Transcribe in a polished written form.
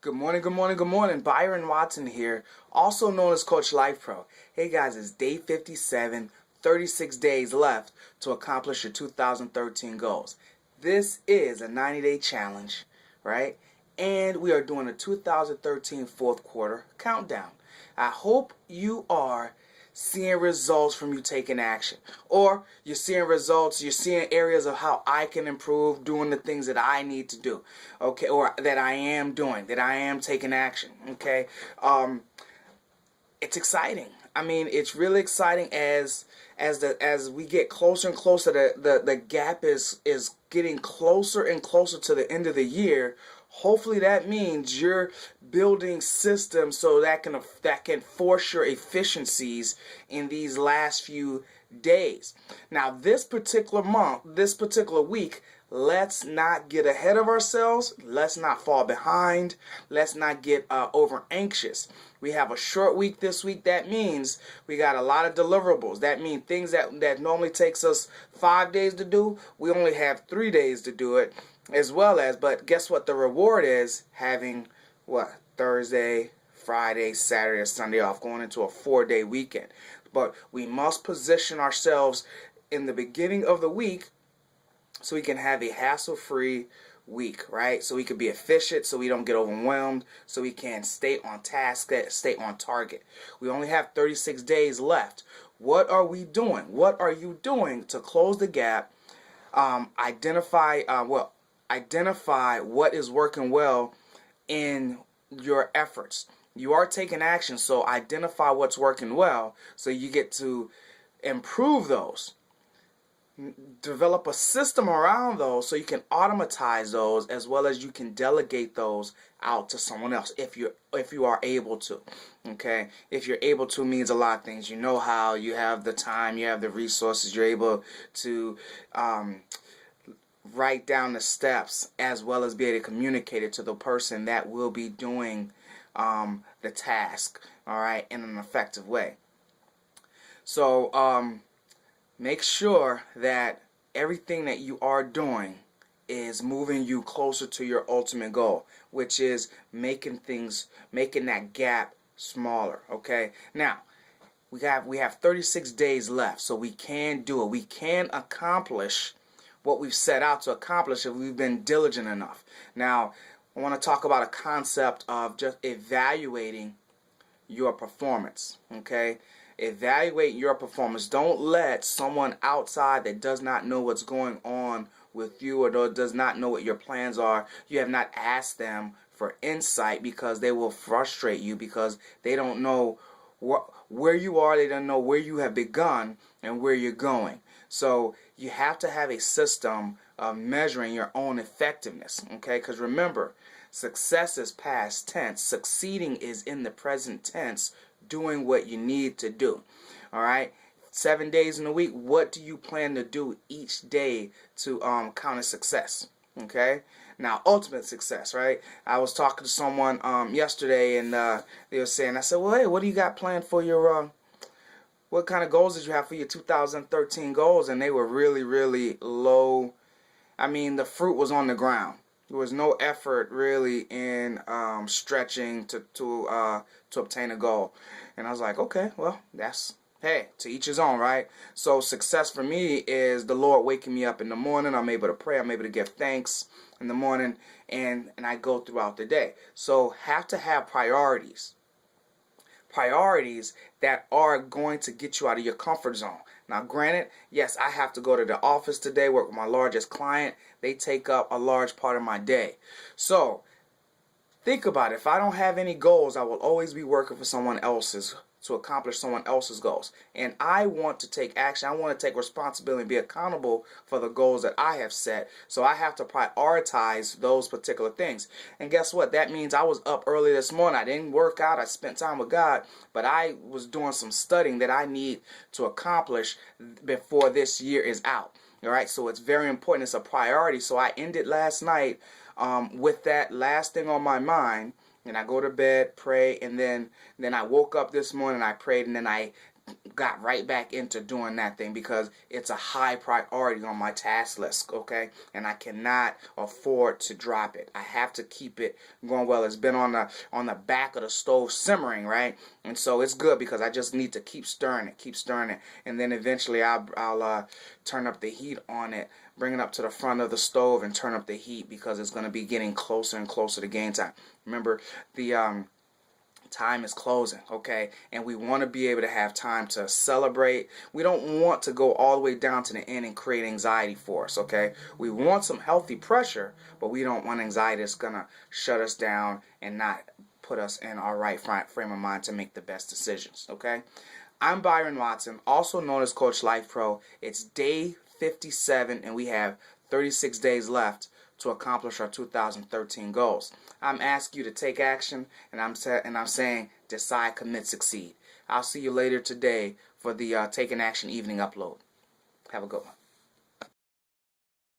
Good morning, good morning, good morning. Byron Watson here, also known as Coach Life Pro. Hey guys, it's day 57, 36 days left to accomplish your 2013 goals. This is a 90-day challenge, right? And we are doing a 2013 fourth quarter countdown. I hope you are seeing results from you taking action, or you're seeing results, you're seeing areas of how I can improve doing the things that I need to do, okay, or that I am doing, that I am taking action, okay. It's exciting. I mean, it's really exciting as we get closer and closer. The gap is getting closer and closer to the end of the year. Hopefully that means you're building systems so that can force your efficiencies in these last few days. Now, this particular month, this particular week, let's not get ahead of ourselves. Let's not fall behind. Let's not get over anxious. We have a short week this week. That means we got a lot of deliverables. That means things that normally takes us 5 days to do, we only have 3 days to do it. As well as, but guess what? The reward is having Thursday, Friday, Saturday, Sunday off, going into a 4-day weekend. But we must position ourselves in the beginning of the week so we can have a hassle-free week, right? So we can be efficient, so we don't get overwhelmed, so we can stay on task, stay on target. We only have 36 days left. What are we doing? What are you doing to close the gap? Identify what is working well in your efforts. You are taking action, so identify what's working well so you get to improve those. Develop a system around those so you can automatize those, as well as you can delegate those out to someone else if you are able to. Okay, if you're able to means a lot of things. You know how, you have the time, you have the resources, you're able to write down the steps, as well as be able to communicate it to the person that will be doing the task, all right, in an effective way. So make sure that everything that you are doing is moving you closer to your ultimate goal, which is making that gap smaller. Okay, now we have 36 days left, so we can do it. We can accomplish what we've set out to accomplish if we've been diligent enough. Now, I want to talk about a concept of just evaluating your performance, okay? Evaluate your performance. Don't let someone outside that does not know what's going on with you, or does not know what your plans are, you have not asked them for insight, because they will frustrate you, because they don't know where you are, they don't know where you have begun and where you're going. So you have to have a system of measuring your own effectiveness, okay? Because remember, success is past tense. Succeeding is in the present tense, doing what you need to do, all right? 7 days in a week, what do you plan to do each day to count as success, okay? Now, ultimate success, right? I was talking to someone yesterday, and they were saying, I said, well, hey, what do you got planned for your what kind of goals did you have for your 2013 goals? And they were really, really low. I mean, the fruit was on the ground. There was no effort really in stretching to obtain a goal. And I was like, okay, well, that's, hey, to each his own, right? So success for me is the Lord waking me up in the morning. I'm able to pray. I'm able to give thanks in the morning, and I go throughout the day. So have to have priorities. Priorities that are going to get you out of your comfort zone. Now, granted, yes, I have to go to the office today, work with my largest client. They take up a large part of my day. So think about it. If I don't have any goals, I will always be working for someone else's, to accomplish someone else's goals. And I want to take action. I want to take responsibility and be accountable for the goals that I have set. So I have to prioritize those particular things. And guess what? That means I was up early this morning. I didn't work out. I spent time with God. But I was doing some studying that I need to accomplish before this year is out. All right? So it's very important. It's a priority. So I ended last night with that last thing on my mind. And I go to bed, pray, and then I woke up this morning, I prayed, and then I got right back into doing that thing because it's a high priority on my task list, okay? And I cannot afford to drop it. I have to keep it going well. It's been on the back of the stove simmering, right? And so it's good because I just need to keep stirring it, and then eventually I'll turn up the heat on it, bring it up to the front of the stove and turn up the heat because it's going to be getting closer and closer to game time. Remember, the time is closing, okay? And we want to be able to have time to celebrate. We don't want to go all the way down to the end and create anxiety for us, okay? We want some healthy pressure, but we don't want anxiety that's going to shut us down and not put us in our right frame of mind to make the best decisions, okay? I'm Byron Watson, also known as Coach Life Pro. It's day 57, and we have 36 days left to accomplish our 2013 goals. I'm asking you to take action, and I'm saying decide, commit, succeed. I'll see you later today for the Taking Action evening upload. Have a good one.